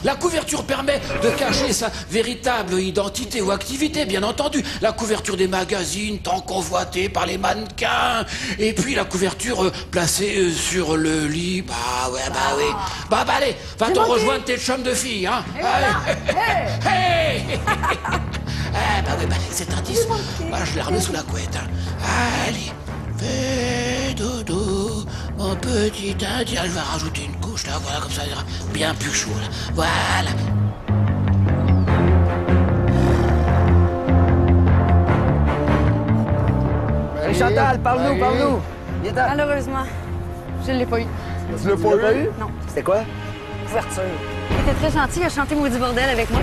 Speaker 9: la couverture permet de cacher sa véritable identité ou activité, bien entendu. La couverture des magazines, tant convoitée par les mannequins. Et puis la couverture placée sur le lit. Bah ouais, bah oui. Bah allez, va-t'en rejoindre tes chums de filles, hein. Hey! Bah oui, bah cet indice, bah, je l'ai remis sous la couette, hein. Allez. Fais dodo, mon petit indien. Je vais rajouter une couche, là, voilà, comme ça, il sera bien plus chaud, là. Voilà.
Speaker 4: Chantal, parle-nous.
Speaker 8: Malheureusement, Je l'ai pas eu.
Speaker 3: Tu l'as pas eu?
Speaker 8: Non.
Speaker 4: C'était quoi?
Speaker 8: Ouverture. Il était très gentil, il a chanté Maudit Bordel avec moi.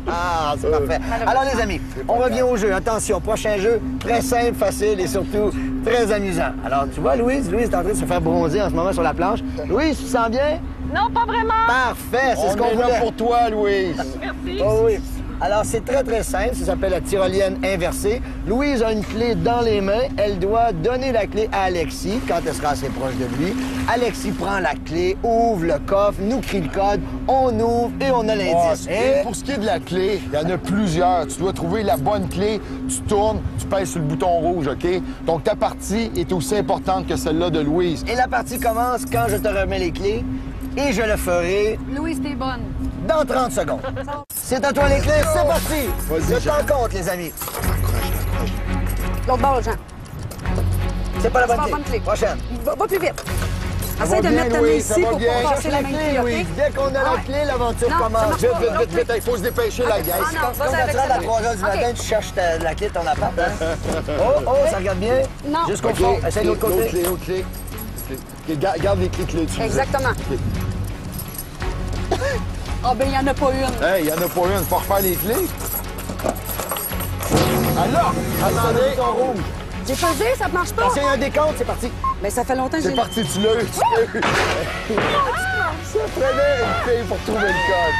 Speaker 4: Ah, c'est parfait. Alors, les amis, on revient au jeu. Attention, prochain jeu, très simple, facile et surtout très amusant. Alors, tu vois, Louise est en train de se faire bronzer en ce moment sur la planche. Louise, tu te sens bien?
Speaker 2: Non, pas vraiment.
Speaker 4: Parfait, c'est ce qu'on
Speaker 3: est là
Speaker 4: voulait.
Speaker 3: pour toi, Louise.
Speaker 2: Merci.
Speaker 4: Oh oui. Alors, c'est très, très simple. Ça s'appelle la tyrolienne inversée. Louise a une clé dans les mains. Elle doit donner la clé à Alexis quand elle sera assez proche de lui. Alexis prend la clé, ouvre le coffre, nous crie le code, on ouvre et on a l'indice.
Speaker 3: Et pour ce qui est de la clé, il y en a plusieurs. Tu dois trouver la bonne clé, tu tournes, tu pèses sur le bouton rouge, OK? Donc, ta partie est aussi importante que celle-là de Louise.
Speaker 4: Et la partie commence quand je te remets les clés et je le ferai
Speaker 8: Louise, t'es bonne.
Speaker 4: dans 30 secondes. C'est à toi les clés, c'est parti!
Speaker 3: Vas-y,
Speaker 4: Le
Speaker 3: Jean.
Speaker 4: temps compte, les amis.
Speaker 8: L'autre bord, Jean.
Speaker 4: C'est pas la
Speaker 8: C'est
Speaker 4: bonne
Speaker 8: pas
Speaker 4: clé.
Speaker 8: la bonne clé.
Speaker 4: Prochaine.
Speaker 8: Va plus vite.
Speaker 3: Ça
Speaker 8: Essaye
Speaker 3: va
Speaker 8: de
Speaker 3: bien,
Speaker 8: mettre ta main
Speaker 3: Louise, ça
Speaker 8: ici
Speaker 3: va
Speaker 8: pour
Speaker 3: bien.
Speaker 8: pouvoir passer
Speaker 4: Cherche
Speaker 8: la
Speaker 4: la
Speaker 8: main
Speaker 4: clé,
Speaker 8: ici,
Speaker 4: Louise.
Speaker 8: OK?
Speaker 4: Dès qu'on a la
Speaker 8: Ouais.
Speaker 4: clé, l'aventure
Speaker 8: Non, ça
Speaker 4: commence.
Speaker 8: marche
Speaker 3: Vite,
Speaker 8: pas.
Speaker 3: vite,
Speaker 8: L'autre
Speaker 3: vite, vite. Il faut se dépêcher, la gang.
Speaker 8: Ah non,
Speaker 4: Comme
Speaker 8: vas-y
Speaker 4: ça
Speaker 8: avec
Speaker 4: sera à
Speaker 8: ça.
Speaker 4: 3 h du matin,
Speaker 8: OK.
Speaker 4: tu cherches la clé de ton appart. Hein? Oh, ça regarde bien.
Speaker 8: Non.
Speaker 4: Jusqu'au
Speaker 3: OK,
Speaker 4: fond. Essaye de l'autre
Speaker 3: l'autre
Speaker 4: côté.
Speaker 3: clé, l'autre clé. OK, garde les clés que tu utilisais.
Speaker 8: Exactement.
Speaker 3: OK.
Speaker 8: Ah, ben, il n'y en a pas une.
Speaker 3: Hey, il y en a pas une. Faut refaire les clés. Alors, attendez.
Speaker 4: rouge.
Speaker 8: J'ai pesé, ça ne marche pas.
Speaker 4: Attention, il y a un décompte, c'est parti.
Speaker 8: Mais ça fait longtemps que j'ai...
Speaker 3: C'est parti, tu l'as eu. Ça prenait une fille pour trouver le code.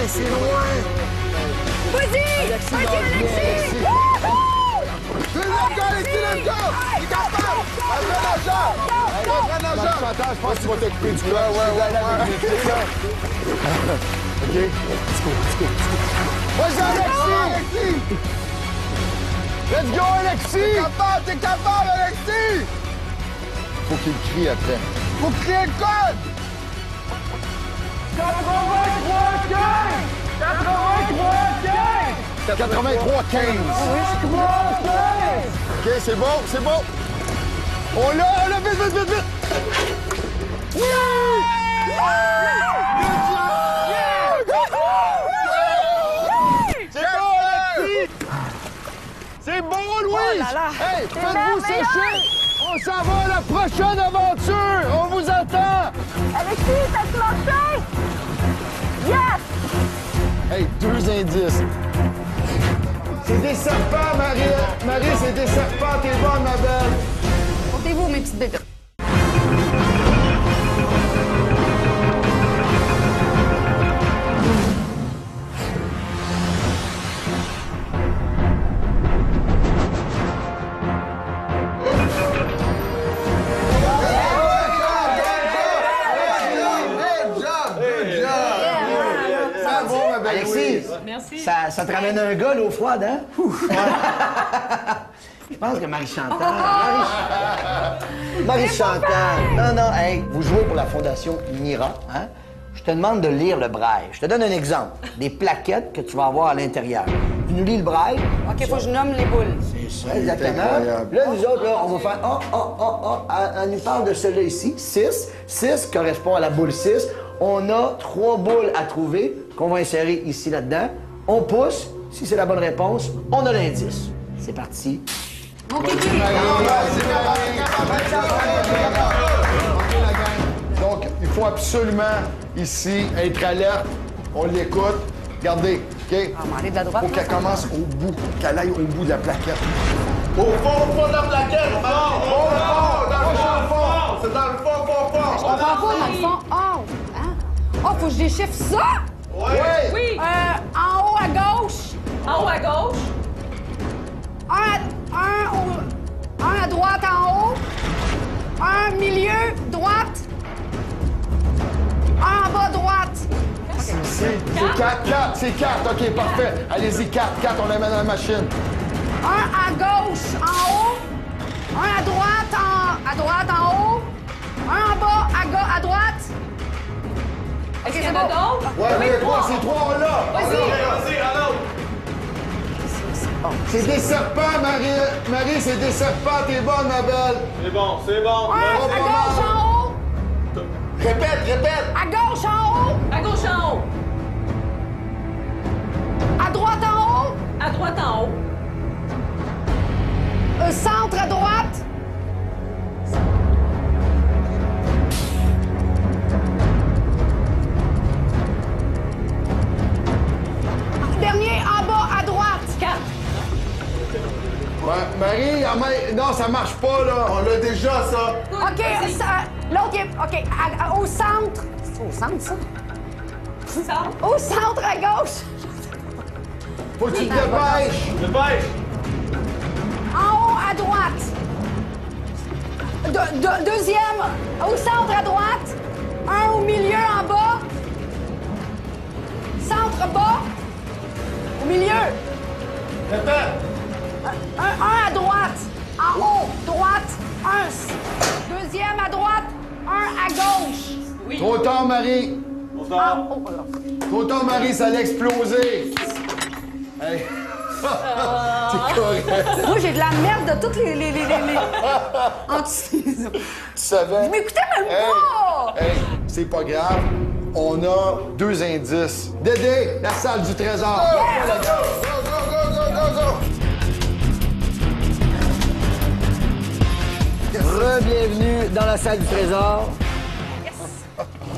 Speaker 4: C'est loin.
Speaker 8: Vas-y! Vas-y, Alexis!
Speaker 3: Let's go! Il est capable! Chantal, je pense que tu vas t'occuper du code. Ouais. OK? Let's go. Vas-y, Alexis! Let's go, Alexis! T'es capable, Alexis! Faut qu'il crie après. Faut crier le code! 83-15! OK, c'est bon. On l'a, vite! Oui! C'est bon, Alexis! C'est bon, Louise!
Speaker 8: Oh là là!
Speaker 3: Hey, faites-vous sécher! On s'en va à la prochaine aventure! On vous attend!
Speaker 8: Alexis, t'as clenché! Yes!
Speaker 3: Hey, 2 indices. C'est des serpents, Marie! Marie, c'est des serpents! T'es bonne, ma belle!
Speaker 8: Portez-vous, mes petites bébés.
Speaker 4: Alexis,
Speaker 2: Merci.
Speaker 4: ça te ramène un gars, l'eau froide, hein? Je pense que Marie-Chantal... Marie-Chantal... Non, hey, vous jouez pour la Fondation Mira, hein? Je te demande de lire le braille. Je te donne un exemple. Des plaquettes que tu vas avoir à l'intérieur. Tu nous lis le braille.
Speaker 8: OK, faut que je nomme les boules.
Speaker 4: C'est ça, exactement.
Speaker 3: incroyable.
Speaker 4: Là, nous autres, là, on va faire... Elle nous parle de celui-là ici, 6. 6 correspond à la boule 6. On a 3 boules à trouver qu'on va insérer ici, là-dedans. On pousse. Si c'est la bonne réponse, on a l'indice. C'est parti.
Speaker 8: OK,
Speaker 3: Donc, il faut absolument, ici, être alerte. On l'écoute. Regardez, OK?
Speaker 8: on va aller de la droite.
Speaker 3: Faut qu'elle commence au bout, qu'elle aille au bout de la plaquette.
Speaker 6: Au fond de la plaquette! Au fond! C'est dans le fond!
Speaker 8: Je comprends pas, dans le fond. Oh! Hein? Oh, faut que je déchiffre ça!
Speaker 2: Oui.
Speaker 8: En haut à gauche.
Speaker 2: En haut à gauche.
Speaker 8: Un à droite en haut. Un milieu, droite. Un en bas, droite.
Speaker 3: C'est 4, c'est 4. OK, parfait. Allez-y, 4, on la met dans la machine.
Speaker 8: Un à gauche en haut. Un à droite en haut. Un en bas à droite.
Speaker 2: Est-ce qu'il y en a d'autres?
Speaker 3: Ouais,
Speaker 2: Oui,
Speaker 3: c'est 3, on l'a.
Speaker 2: Vas-y.
Speaker 3: C'est des serpents, Marie. Marie, c'est des serpents. T'es bonne, ma belle.
Speaker 6: C'est bon.
Speaker 8: Un à gauche en haut.
Speaker 6: Répète!
Speaker 8: À gauche en haut.
Speaker 2: À gauche en haut.
Speaker 8: droite en haut.
Speaker 2: À droite en haut.
Speaker 8: Centre à droite. Dernier en bas à droite.
Speaker 2: 4.
Speaker 3: Ouais, Marie, non, ça marche pas, là.
Speaker 5: On l'a déjà, ça.
Speaker 8: OK, l'autre est... OK, au centre. C'est au centre, ça?
Speaker 2: Centre.
Speaker 8: Au centre à gauche.
Speaker 3: Faut que tu te dépêches.
Speaker 6: Dépêche!
Speaker 8: En haut à droite. Deuxième, au centre à droite. Un au milieu en bas. Centre bas. Au milieu.
Speaker 6: Attends!
Speaker 8: Un à droite. En haut, droite. Un. Deuxième à droite. Un à gauche.
Speaker 3: Trop tard, Marie.
Speaker 8: En haut, là.
Speaker 3: Trop tard, Marie, ça allait exploser. Hey. C'est correct.
Speaker 8: Moi, j'ai de la merde de toutes les...
Speaker 3: Tu savais?
Speaker 8: Mais écoutez même pas!
Speaker 3: Hey, c'est pas grave. On a 2 indices. Dédé, la salle du trésor.
Speaker 5: Go, go, go, go, go, go!
Speaker 4: Re-bienvenue dans la salle du trésor.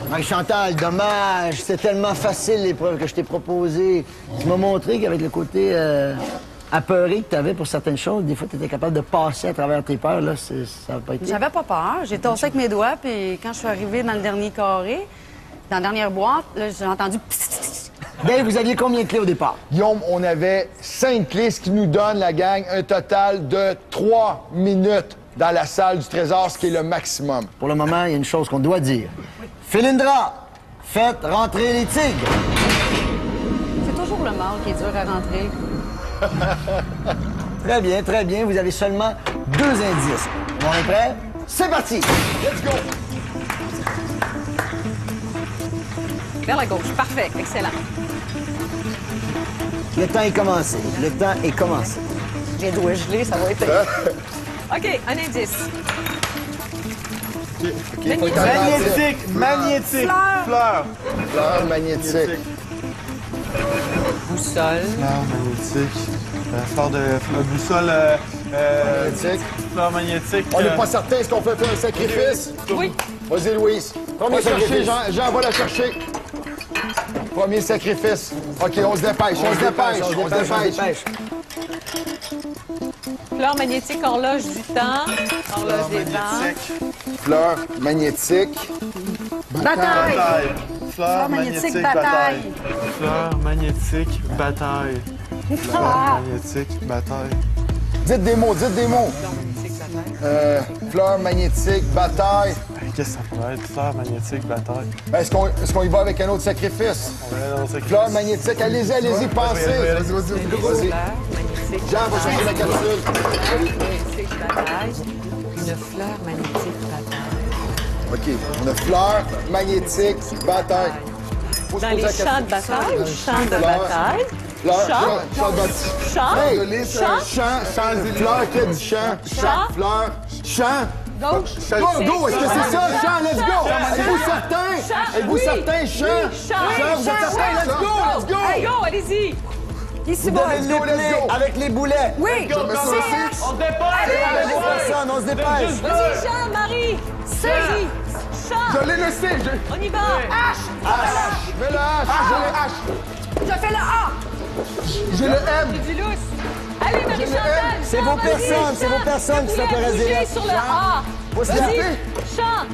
Speaker 4: Marie-Chantal, dommage. C'est tellement facile, l'épreuve que je t'ai proposée. Tu m'as montré qu'avec le côté apeuré que tu avais pour certaines choses, des fois, tu étais capable de passer à travers tes peurs. Là, ça n'a pas été.
Speaker 11: J'avais pas peur. J'ai tossé avec mes doigts, puis quand je suis arrivée dans le dernier carré, dans la dernière boîte, là, j'ai entendu...
Speaker 4: Dave, vous aviez combien de clés au départ?
Speaker 3: Guillaume, on avait 5 clés, ce qui nous donne, la gang, un total de 3 minutes dans la salle du trésor, ce qui est le maximum.
Speaker 4: Pour le moment, il y a une chose qu'on doit dire. Philindra, faites rentrer les tigres.
Speaker 11: C'est toujours le mâle qui est dur à rentrer.
Speaker 4: Très bien, très bien. Vous avez seulement 2 indices. On est prêts? C'est parti!
Speaker 3: Let's go!
Speaker 11: Vers la gauche. Parfait. Excellent.
Speaker 4: Le temps est commencé. Le temps est commencé.
Speaker 11: J'ai le doigt gelé, ça va être... OK, un indice.
Speaker 6: Magnétique! Magnétique! Fleur!
Speaker 3: Fleur magnétique.
Speaker 11: Boussole.
Speaker 6: Fleur magnétique. Fleur de boussole.
Speaker 3: Magnétique.
Speaker 6: Fleur magnétique.
Speaker 3: On n'est pas certain, est-ce qu'on peut faire un sacrifice?
Speaker 11: Oui.
Speaker 3: Vas-y, Louise.
Speaker 4: Premier
Speaker 3: Va chercher,
Speaker 4: sacrifice.
Speaker 3: Jean va la chercher. Premier sacrifice. OK, on se dépêche, on se dépêche, on se dépêche.
Speaker 11: Fleur magnétique, horloge du temps. Horloge des temps.
Speaker 3: Fleur magnétique.
Speaker 11: Bataille.
Speaker 6: Fleur
Speaker 11: magnétique, bataille.
Speaker 6: Fleur magnétique, bataille. Fleur magnétique, bataille.
Speaker 3: Dites des mots, dites des mots. Fleur magnétique, bataille.
Speaker 6: Qu'est-ce que ça pourrait être? Fleur magnétique, bataille.
Speaker 3: Est-ce qu'on y va avec un autre sacrifice?
Speaker 6: On va aller dans le sacrifice.
Speaker 3: Fleur magnétique, allez-y, pensez.
Speaker 6: Vas-y.
Speaker 3: Vas-y.
Speaker 11: Fleur magnétique.
Speaker 3: Jean va chercher la capsule.
Speaker 11: Magnétique, bataille. Une fleur magnétique, bataille.
Speaker 3: OK, on a fleur magnétique, bataille. Faut se
Speaker 11: Dans
Speaker 3: poser
Speaker 11: les
Speaker 3: la
Speaker 11: champs de
Speaker 3: question.
Speaker 11: bataille ou champs de
Speaker 3: Fleur.
Speaker 11: bataille?
Speaker 3: Fleur,
Speaker 11: Champ.
Speaker 3: champ de bataille.
Speaker 11: Champ.
Speaker 3: Hey,
Speaker 11: Champ.
Speaker 3: champ, fleur qui a du champ.
Speaker 11: Champ.
Speaker 3: Fleur, champ.
Speaker 11: Gauche.
Speaker 3: Go, est-ce que c'est ça? Champ, let's go! Êtes-vous certain? Êtes-vous certain? Champ? Champ, vous êtes certain? Let's go, let's go!
Speaker 11: Hey, go, allez-y.
Speaker 4: Ici, bon,
Speaker 3: Let's go, let's go!
Speaker 4: avec les boulets.
Speaker 8: Oui.
Speaker 6: On se dépêche!
Speaker 4: Personne, on se dépêche.
Speaker 11: Vas-y, Jean, Marie. Saisis. Champ.
Speaker 3: Je l'ai laissé,
Speaker 11: On y va.
Speaker 8: H.
Speaker 3: mets le H, j'ai le H.
Speaker 8: Je fais le A.
Speaker 3: J'ai le M.
Speaker 11: Du lousse. Allez, Marie-Chantal.
Speaker 4: C'est vos personnes, c'est vos personnes qui sont
Speaker 11: Bouger sur le A.
Speaker 3: Faut se
Speaker 11: Vas-y.
Speaker 3: taper.
Speaker 11: Champ.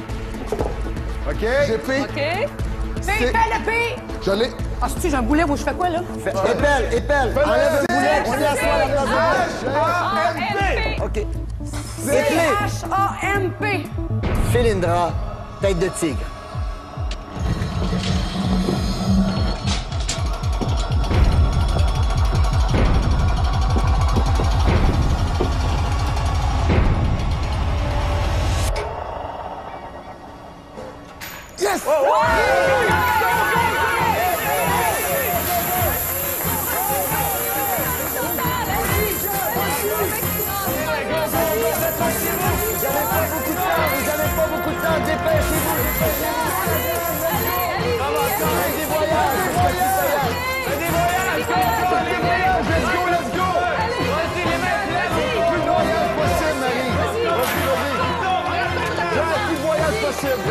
Speaker 3: OK. J'ai P.
Speaker 11: OK.
Speaker 8: P, le P.
Speaker 3: Je l'ai.
Speaker 8: Ah, c'est-tu, j'ai un boulet, moi, je fais quoi, là?
Speaker 4: Épelle. Enlève le boulet, on y assoit à la place de
Speaker 11: A-M-P.
Speaker 4: OK.
Speaker 8: C-H-A-M-P.
Speaker 4: Philindra, tête de tigre.
Speaker 3: Yes! Vous n'avez pas beaucoup de temps, dépêchez-vous! Des voyages!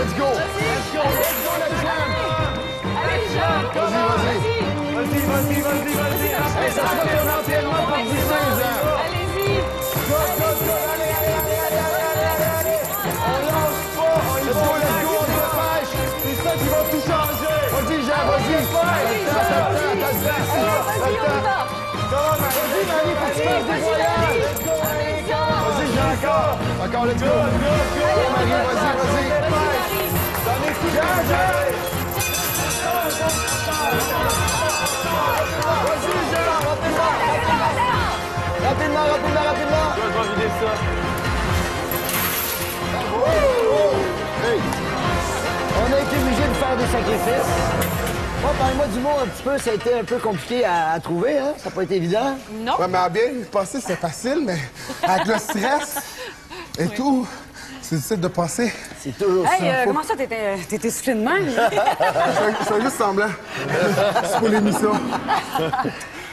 Speaker 3: let's go! Let's go, la jam!
Speaker 2: Allez, Jean!
Speaker 6: Vas-y.
Speaker 3: Hey, ça sera ton entraînement pour 16 ans!
Speaker 2: Allez-y!
Speaker 3: Let's go, on se dépêche!
Speaker 6: C'est ça qui va tout changer.
Speaker 3: Vas-y, Jean, vas-y! Attends. Vas-y, Marie, faut que tu fasses des voyages! Vas-y, Jean, encore, let's go! Marie, vas-y! Rapidement!
Speaker 6: Je vais vider ça.
Speaker 3: Hey!
Speaker 4: On a été obligé de faire des sacrifices. Bon, parle-moi du mot un petit peu, ça a été un peu compliqué à trouver, hein? Ça n'a pas été évident.
Speaker 10: Non.
Speaker 5: Ouais, mais à bien y penser, c'est facile, mais avec le stress et tout, c'est difficile de penser.
Speaker 4: C'est toujours ça.
Speaker 11: Hey, comment ça, t'étais essoufflé de même?
Speaker 5: Je fais juste semblant. C'est pour l'émission.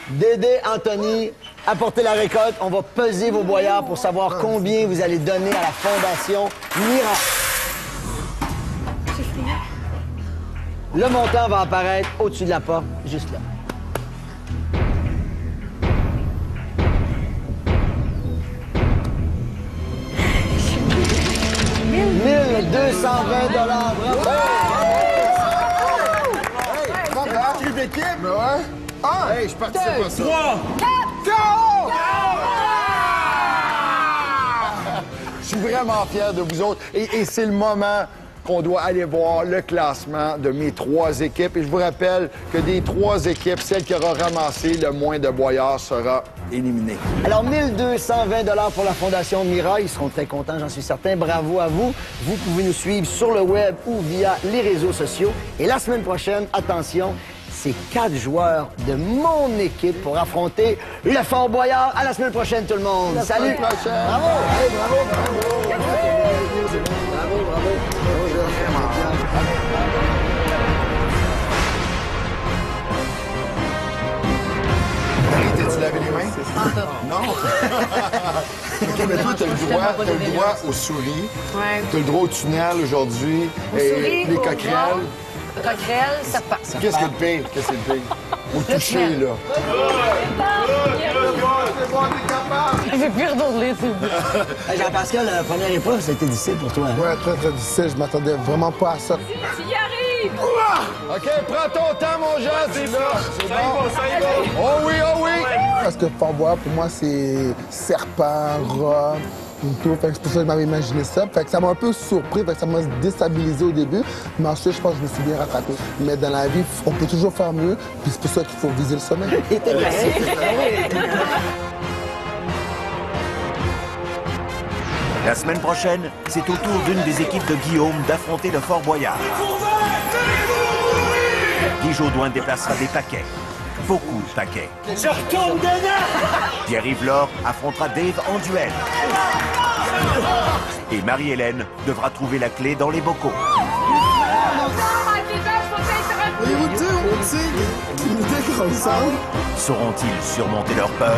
Speaker 4: Dédé, Anthony, apportez la récolte. On va peser vos boyards pour savoir combien vous allez donner à la Fondation Mira. Le montant va apparaître au-dessus de la porte, juste là. $1 220. Bravo!
Speaker 3: Cri d'équipe!
Speaker 5: Mais ouais. Ah!
Speaker 3: Hey, je participe à ça!
Speaker 6: 3!
Speaker 3: Je suis vraiment fier de vous autres. Et c'est le moment qu'on doit aller voir le classement de mes 3 équipes. Et je vous rappelle que des 3 équipes, celle qui aura ramassé le moins de boyards sera éliminée.
Speaker 4: Alors, $1 220 pour la Fondation Mira. Ils seront très contents, j'en suis certain. Bravo à vous. Vous pouvez nous suivre sur le web ou via les réseaux sociaux. Et la semaine prochaine, attention, c'est 4 joueurs de mon équipe pour affronter le Fort Boyard. À la semaine prochaine, tout le monde. Salut!
Speaker 3: Semaine prochaine.
Speaker 4: Bravo! Hey, bravo!
Speaker 3: T'as-tu lavé les mains? Non? OK, mais toi, t'as le droit aux souris.
Speaker 11: Ouais.
Speaker 3: T'as le droit au tunnel aujourd'hui. Et les coquerelles.
Speaker 11: Coquerelle, ça passe.
Speaker 3: Qu'est-ce que le pire? Qu'est-ce que le pire? Au toucher, là.
Speaker 11: J'ai plus redoublé, c'est bon.
Speaker 4: Hey, Jean-Pascal, la première épreuve, ça a été difficile pour toi. Hein?
Speaker 5: Ouais, très, très difficile. Je m'attendais vraiment pas à ça.
Speaker 2: Tu y arrives!
Speaker 3: OK, prends ton temps, mon Jean, c'est là. C'est bon.
Speaker 6: Ça y va.
Speaker 3: Oh oui, oh oui!
Speaker 5: Parce que Fort Boyard, pour moi, c'est serpent, rat, tout. Fait que c'est pour ça que je m'avais imaginé ça. Fait que ça m'a un peu surpris, fait que ça m'a déstabilisé au début. Mais ensuite, je pense que je me suis bien rattrapé. Mais dans la vie, on peut toujours faire mieux. Puis c'est pour ça qu'il faut viser le sommet.
Speaker 1: La semaine prochaine, c'est au tour d'une des équipes de Guillaume d'affronter le Fort Boyard. Guy Jodoin déplacera des paquets. Beaucoup de paquets.
Speaker 6: Je retourne dedans!
Speaker 1: Pierre-Yves Laure affrontera Dave en duel. Et Marie-Hélène devra trouver la clé dans les bocaux. Sauront-ils surmonter leur peur?